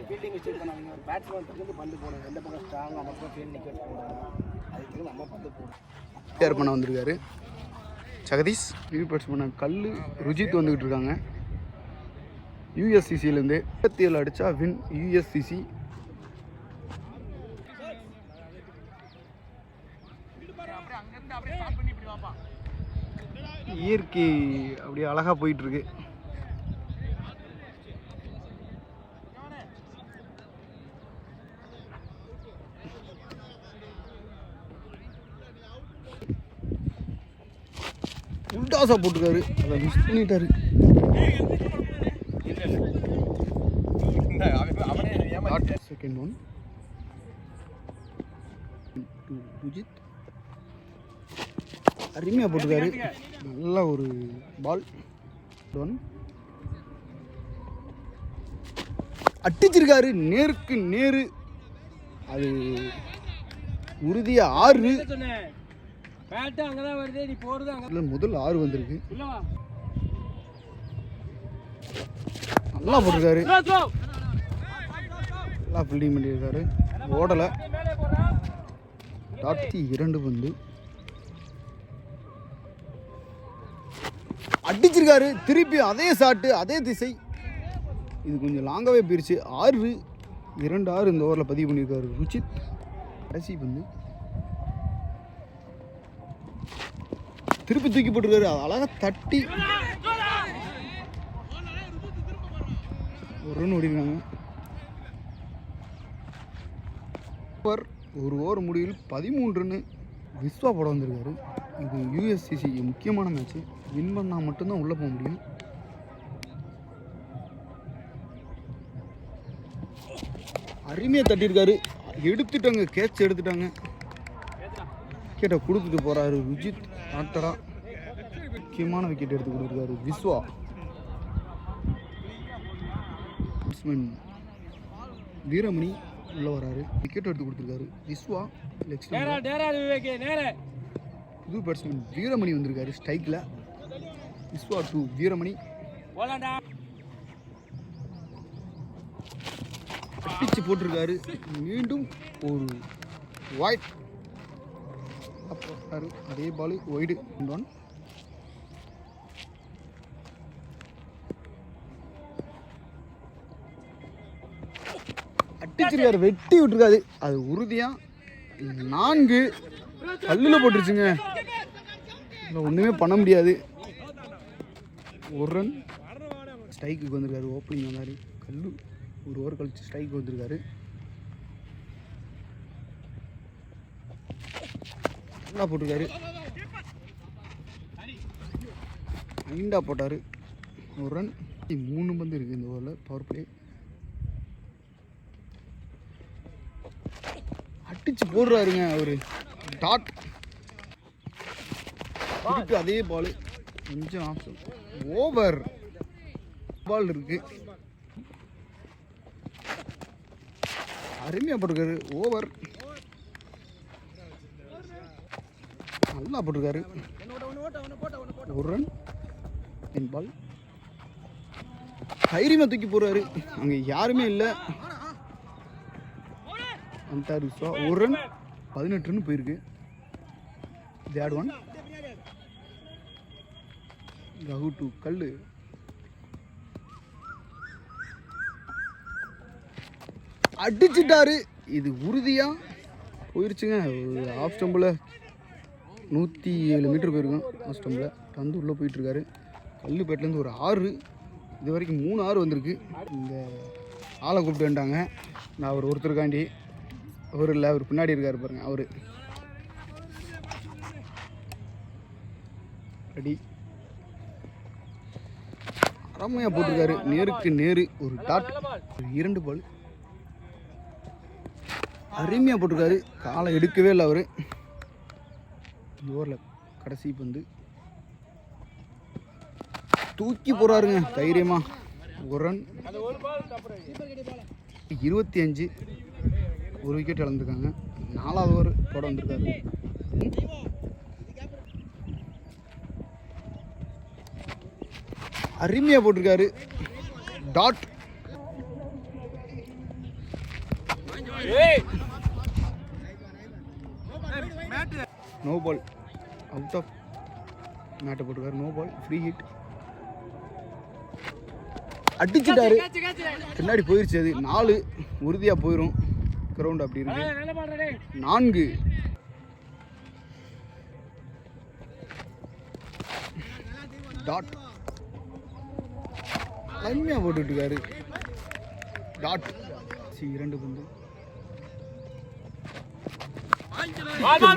Fielding mistake பண்ணாங்க. ஒரு batsman வந்து பந்து போடுங்க, எந்த பக்கம் ஸ்ட்ராங்காக அந்த பக்கம் ஃபீல்ட் நிற்க போடுறாங்க, அதுக்கு நம்ம பந்து போடுறோம். கேர் பண்ண வந்திருக்காரு ஜெகதீஷ். நியூ பேட்ஸ்மேன் கல் ருஜித் வந்துக்கிட்டு இருக்காங்க யூஎஸ்சிசிலேருந்து. 27 அடித்தா வின் யூஎஸ்சிசி. இயற்கை அப்படியே அழகாக போயிட்டுருக்கு. உல்டாசா போட்டுருக்காரு, அதை மிஸ் பண்ணிட்டாரு. செகண்ட் ஒன் ருஜித் அருமையாக போட்டுருக்காரு. நல்ல ஒரு பால். ஒன் அடிச்சிருக்காரு நேருக்கு நேரு. அது உறுதியாக 6. முதல் 6 வந்திருக்கு. நல்லா போட்டிருக்காரு, நல்லா ஃபீல்டிங் பண்ணியிருக்காரு. ஓடலை. 2 பந்து அடிச்சிருக்காரு. திருப்பி அதே ஷாட்டு, அதே திசை. இது கொஞ்சம் லாங்காகவே போயிடுச்சு. 2-6 இந்த ஓவரில் பதிவு பண்ணியிருக்காரு ருஜித். கடைசி பந்து திருப்பி தூக்கி போட்டிருக்காரு, அழகாக தட்டி ஒரு ரன் ஓடிருக்காங்க. ஒரு ஓவர் முடிவில் 13 ரன்னு விஸ்வா போட வந்திருக்காரு. இது யூஎஸ்சிசி முக்கியமான மேட்ச்சு. வின் பண்ணால் மட்டும்தான் உள்ளே போக முடியும். அருமையாக தட்டியிருக்காரு. எடுத்துட்டாங்க, கேட்ச் எடுத்துட்டாங்க. விக்கெட்டை கொடுத்துட்டு போகிறாரு ருஜித். ஆக்டராக முக்கியமான விக்கெட் எடுத்து கொடுத்துருக்காரு விஸ்வா. பேட்ஸ்மேன் வீரமணி உள்ளே வராரு, விக்கெட் எடுத்து கொடுத்துருக்காரு விஸ்வா. புது பேட்ஸ்மேன் வீரமணி வந்திருக்காரு ஸ்ட்ரைக்கில். விஸ்வா 2 வீரமணி. பிச்சு போட்டிருக்காரு. மீண்டும் ஒரு வைட் போட்டாரு. அதே பால் ஒய்டு. அடிச்சிருக்காரு, வெட்டி விட்டுருக்காரு. அது உறுதியாக 4 கல்லில் போட்டுருச்சுங்க. ஒன்றுமே பண்ண முடியாது. 1 ரன். ஸ்ட்ரைக்குக்கு வந்திருக்காரு. ஓப்பனிங் வந்தார் கல்லு. ஒரு ஓவர் கழிச்சு ஸ்ட்ரைக்கு வந்திருக்காரு. நல்லா போட்டிருக்காரு. 5 போட்டார். 1 ரன். 3 பந்து இருக்குது இந்த ஓவரில். பவர் பிளே அடிச்சு போடுறாருங்க அவரு. டாட். திருப்பி அதே பால். கொஞ்சம் ஆப்ஷன் ஓவர் பால் இருக்கு. அருமையாக போட்டிருக்காரு. ஓவர் நல்லா போட்டிருக்காரு. 1 ரன். என் பால். தைரியமாக தூக்கி போடுறாரு. அங்கே யாருமே இல்லை. அந்தார் விஸ்வா. 1 ரன். 18 ரன் போயிருக்கு. Third one. ரகு 2 கல்லு. அடிச்சுட்டாரு. இது உறுதியாக போயிடுச்சுங்க. ஒரு ஆஃப் ஸ்டம்பில் 107 மீட்டர் போயிருக்கும். ஆஃப் ஸ்டம்பில் வந்து உள்ளே போயிட்டுருக்காரு. கல்லுப்பேட்டிலேருந்து ஒரு 6. இது வரைக்கும் 3 6 வந்திருக்கு. இந்த ஆளை கூப்பிட்டு வந்துட்டாங்க. நான் அவர் ஒருத்தருக்காண்டி. அவர் இல்லை, அவர் பின்னாடி இருக்கார் பாருங்க. அவர் அடி அருமையாக போட்டிருக்காரு. நேருக்கு நேரு ஒரு டாட். 2 பால். அருமையாக போட்டிருக்காரு. காலை எடுக்கவே இல்லை அவர். இந்த ஓவரில் கடைசி பந்து தூக்கி போகிறாருங்க தைரியமாக. 1 ரன். 25. 1 விக்கெட் இழந்திருக்காங்க. 4வது ஓவர் போட வந்திருக்காரு. அருமையாக போட்டிருக்காரு. Dot. No ball, out of மேட்டை போட்டிருக்காரு. No ball, free hit. அடிச்சுட்டாரு, பின்னாடி போயிருச்சு. அது 4 உறுதியாக போயிடும். கிரவுண்ட் அப்படி இருக்கு. 4 டாட் அருமையாக போட்டுட்டு இருக்காரு. டாட் 2 பந்து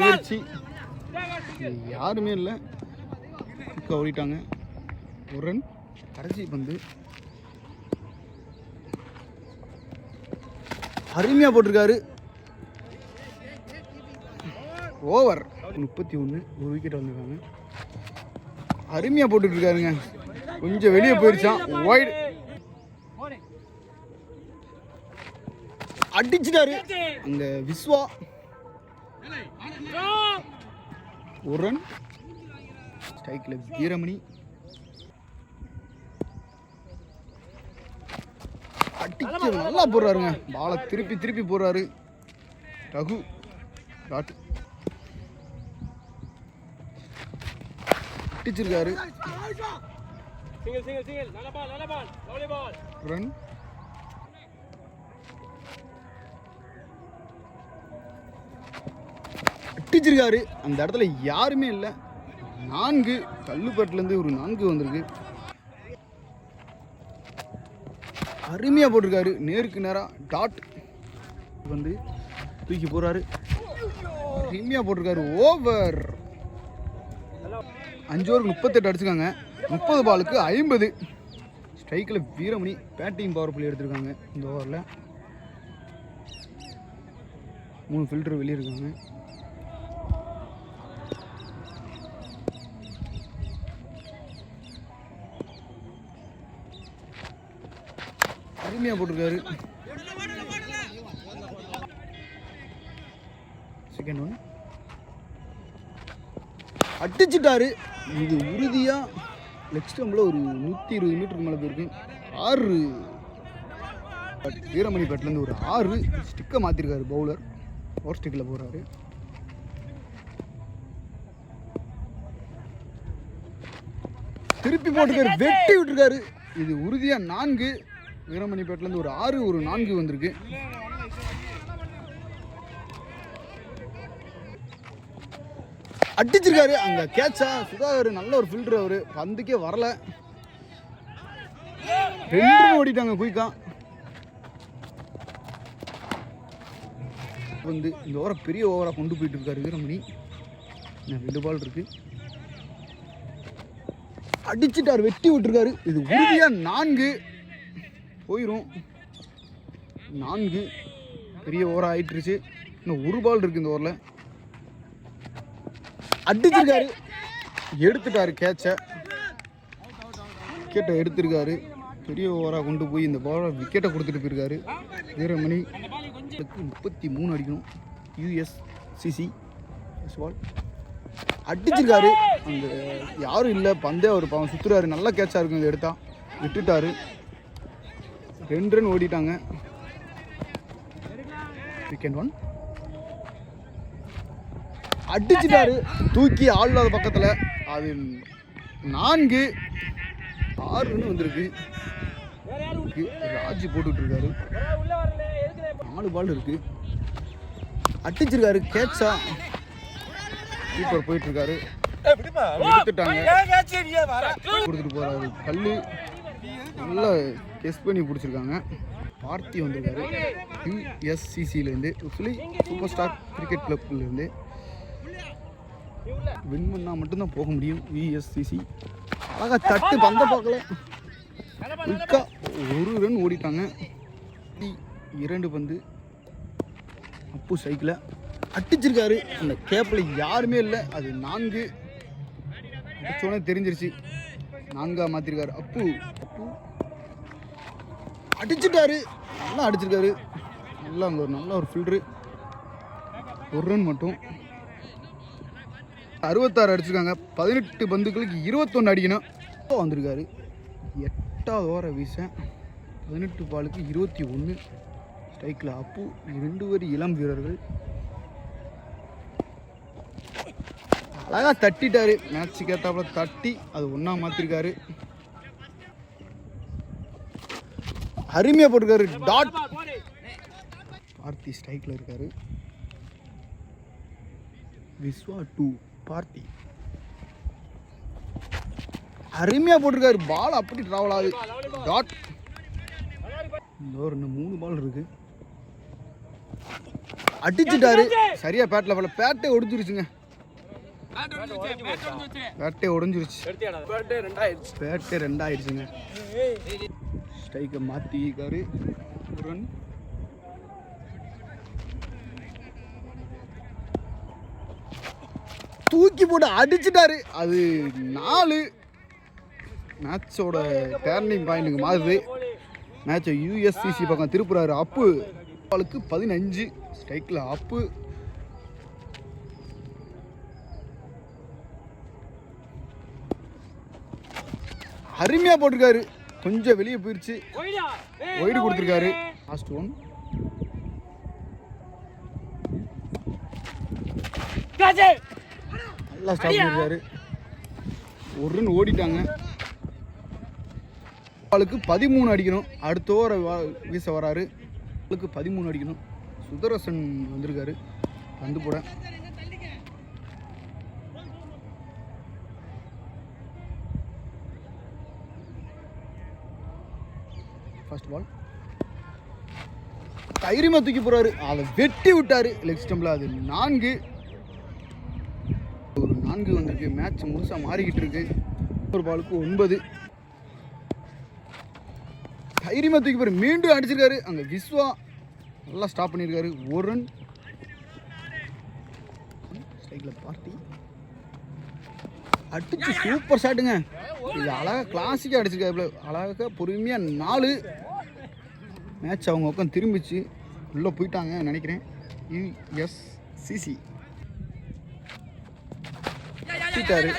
முயற்சி, யாருமே இல்லை, ஓடிட்டாங்க. ஒரு ரன். கடைசி பந்து அருமையாக போட்டிருக்காரு. ஓவர் 31, ஒரு விக்கெட் வந்திருக்காங்க. அருமையாக போட்டுட்டு இருக்காருங்க. கொஞ்சம் வெளியே போயிருச்சான். வைடு அடிச்சிட்டாரு அங்க விஸ்வா. ஒரு ரன். ஸ்ட்ரைக்ல வீரமணி. அடிச்சு நல்லா போடுறாருங்க. பாலை திருப்பி போடுறாரு. ரகு டாட் அடிச்சிருக்காரு. ரன். அடிச்சிருக்காரு. அந்த இடத்துல யாருமே இல்லை. 4 கல்லுப்பட்டிலேருந்து ஒரு 4 வந்திருக்கு. அருமையாக போட்டிருக்காரு. நேருக்கு நேராக டாட் வந்து தூக்கி போடுறாரு. அருமையாக போட்டிருக்காரு. ஓவர். 5 ஓவருக்கு 38 அடிச்சுக்காங்க. 30 பாலுக்கு 50. ஸ்ட்ரைக்கில் வீரமணி பேட்டிங் பவர் பிளே எடுத்திருக்காங்க. இந்த ஓவரில் 3 ஃபில்டர் வெளியே இருக்காங்க. அருமையாக போட்டிருக்காரு. செகண்ட் ஒன் அடிச்சிட்டாரு. இது உறுதியாக லெக் ஸ்டம்பில் ஒரு 120 மீட்டருக்கு மேலே போயிருக்கு. 6 வீரமணி பேட்லேருந்து ஒரு 6 ஸ்டிக்கை மாற்றிருக்காரு. பவுலர் 4 ஸ்டிக்கில் போகிறாரு. திருப்பி போட்டுருக்காரு. வெட்டி விட்டுருக்காரு. இது உறுதியாக 4. வீரமணி பேட்லேருந்து ஒரு 6, ஒரு 4 வந்திருக்கு. அடிச்சிருக்காரு. அங்கே கேட்சா சுதாகர் நல்ல ஒரு ஃபில்டர். அவர் பந்துக்கே வரல. 2 ஓடிட்டாங்க குயிக்கா. வந்து இந்த ஓவரை பெரிய ஓவராக கொண்டு போயிட்டு இருக்காரு வீரமணி. 2 பால் இருக்கு. அடிச்சுட்டார், வெட்டி விட்டுருக்காரு. இது உறுதியாக 4 போயிடும். 4 பெரிய ஓவராக ஆயிட்டுருச்சு. இன்னும் 1 பால் இருக்கு இந்த ஓவரில். அடிச்சிருக்காரு, எடுத்துட்டாரு கேட்சை. விக்கெட்டை எடுத்திருக்காரு. பெரிய ஓவராக கொண்டு போய் இந்த பாலை விக்கெட்டை கொடுத்துட்டு போயிருக்காரு வீரமணி. 33 அடிக்கணும். USCC பால் அடிச்சிருக்காரு. அந்த யாரும் இல்லை, பந்தே அவர் பாவம் சுற்றுறாரு. நல்லா கேட்சாக இருக்கும். இதை எடுத்தா விட்டுட்டாரு. 2 ரன் ஓடிட்டாங்க. செகண்ட் ஒன் அடிச்சிட்டாரு. தூக்கி ஆளாத பக்கத்தில். அது 4 6 ரன் வந்திருக்கு. ராஜி போட்டுட்டு இருக்காரு. 4 பால் இருக்கு. அடிச்சிருக்காரு. கேட்சா சூப்பர் போயிட்டு இருக்காரு. எடுத்துட்டாங்க, கொடுத்துட்டு போறாரு. கல்லு நல்லா கெஸ் பண்ணி பிடிச்சிருக்காங்க. பார்த்தி வந்திருக்காரு USCCலேருந்து, சூப்பர் ஸ்டார் கிரிக்கெட் கிளப்லேருந்து. வின் பண்ணால் மட்டும்தான் போக முடியும் USCC. அழகா தட்டு பந்த பார்க்கல. குயிக்கா 1 ரன் ஓடிட்டாங்க. 2 பந்து. அப்பு சைக்கிளை அடிச்சிருக்காரு. அந்த கேப்பில் யாருமே இல்லை. அது 4 அடிச்சோடனே தெரிஞ்சிருச்சு. 4 மாற்றிருக்காரு. அப்பு அடிச்சுட்டாரு. நல்லா அடிச்சிருக்காரு. நல்லா அங்கே ஒரு நல்ல ஒரு ஃபில்டரு. 1 ரன் மட்டும். 66 அடிச்சிருக்காங்க. 18 பந்துகளுக்கு 21 அடிக்கணும். வந்திருக்காரு. 8வது ஓவரை வீச 18 பாலுக்கு 21. ஸ்ட்ரைக்கில் அப்பு. 2 பேர் இளம் வீரர்கள். அழகாக தட்டிட்டாரு. மேட்சுக்கு ஏற்றாப்புல தட்டி அது ஒன்றா மாற்றிருக்காரு. அருமையாக போட்டிருக்காரு. டாட். பார்த்தி ஸ்ட்ரைக்கில் இருக்காரு. விஸ்வா 2 பார்த்தி அருமையாக போட்டிருக்காரு. பால் அப்படி ட்ராவல் ஆகுது. டாட். இன்னும் 3 பால் இருக்கு. அடிச்சுட்டாரு. சரியா பேட்டில் போல. பேட்டே ஒடிஞ்சிருச்சுங்க. பேட்டே உடஞ்சிருச்சு. பேட்டே 2 ஆயிடுச்சுங்க. ஸ்ட்ரைக்கை மாற்றிக்காரு. ரன். தூக்கி போட்டு அடிச்சுட்டாரு. அது 4. மேட்சோட டேர்னிங் பாயிண்ட்டுக்கு மாறுது. மேட்சை யூஎஸ்சிசி பக்கம் திருப்புறாரு. அப்பு. பாலுக்கு 15. ஸ்ட்ரைக்கில் அப்பு. அருமையாக போட்டிருக்காரு. கொஞ்சம் வெளியே போயிடுச்சு. ஒய்டு கொடுத்துருக்காரு. லாஸ்ட் 1. நல்லா ஸ்டாப் பண்ணிருக்காரு. ஒரு ரன் ஓடிட்டாங்க. பாலுக்கு 13 அடிக்கணும். அடுத்த ஓவரை வீச வராரு. பாலுக்கு 13 அடிக்கணும். சுதர்சன் வந்திருக்காரு பந்து போட. ஃபர்ஸ்ட் பால் தைரியமாக தூக்கி போறாரு. அதை வெட்டி விட்டாரு லெக் ஸ்டம்பில். அது 4. ஒரு 4 வந்திருக்கு. மேட்ச் முழுசாக மாறிக்கிட்டு இருக்கு. ஒரு பாலுக்கு 9. தைரியமாக தூக்கி போறாரு. மீண்டும் அடிச்சிருக்காரு. அங்கே விஸ்வா நல்லா ஸ்டாப் பண்ணியிருக்காரு. ஒரு ரன். ஸ்ட்ரைக்கில் பார்ட்டி அடிச்சு சூப்பர் ஷாட்டுங்க. இது அழகாக கிளாசிக்காக அடிச்சிருக்காரு. அழகாக பொறுமையாக 4. மேட்ச் அவங்க பக்கம் திரும்பிச்சு. உள்ளே போயிட்டாங்க நினைக்கிறேன். யூஎஸ்சிசி திட்டாரு.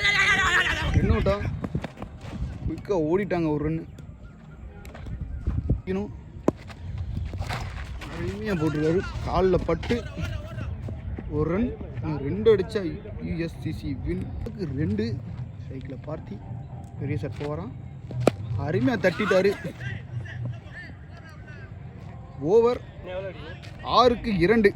என்ன விட்டா குயிக்காக ஓடிட்டாங்க. ஒரு ரன்னு அருமையாக போட்டிருக்காரு. காலில் பட்டு ஒரு ரன். 2 அடித்தா யூஎஸ்சிசி வின். 2. சைக்கிளில் பார்த்தி பெரிய செட் போகிறான். அருமையாக தட்டிட்டாரு. ஓவர் 6க்கு 2.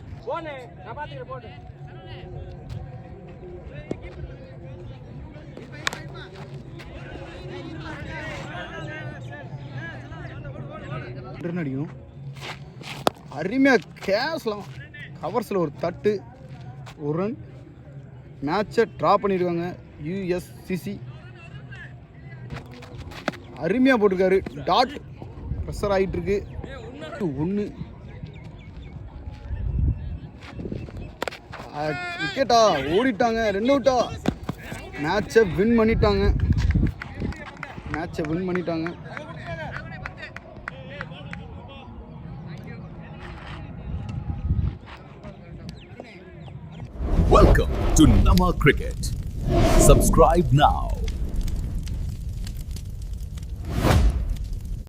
அடிக்கணும். அருமையாக கேஸ்லாம் கவர்ஸில் ஒரு தட்டு. ஒரு ரன். மேட்சை ட்ரா பண்ணியிருக்காங்க யூஎஸ்சிசி. அருமையாக போட்டிருக்காரு. டாட். ப்ரெஷர் ஆகிட்டு இருக்கு. 1 விக்கெட்டா ஓடிட்டாங்க. 2 அவுட்டா. மேட்சை வின் பண்ணிட்டாங்க. Welcome to Nama Cricket. Subscribe now.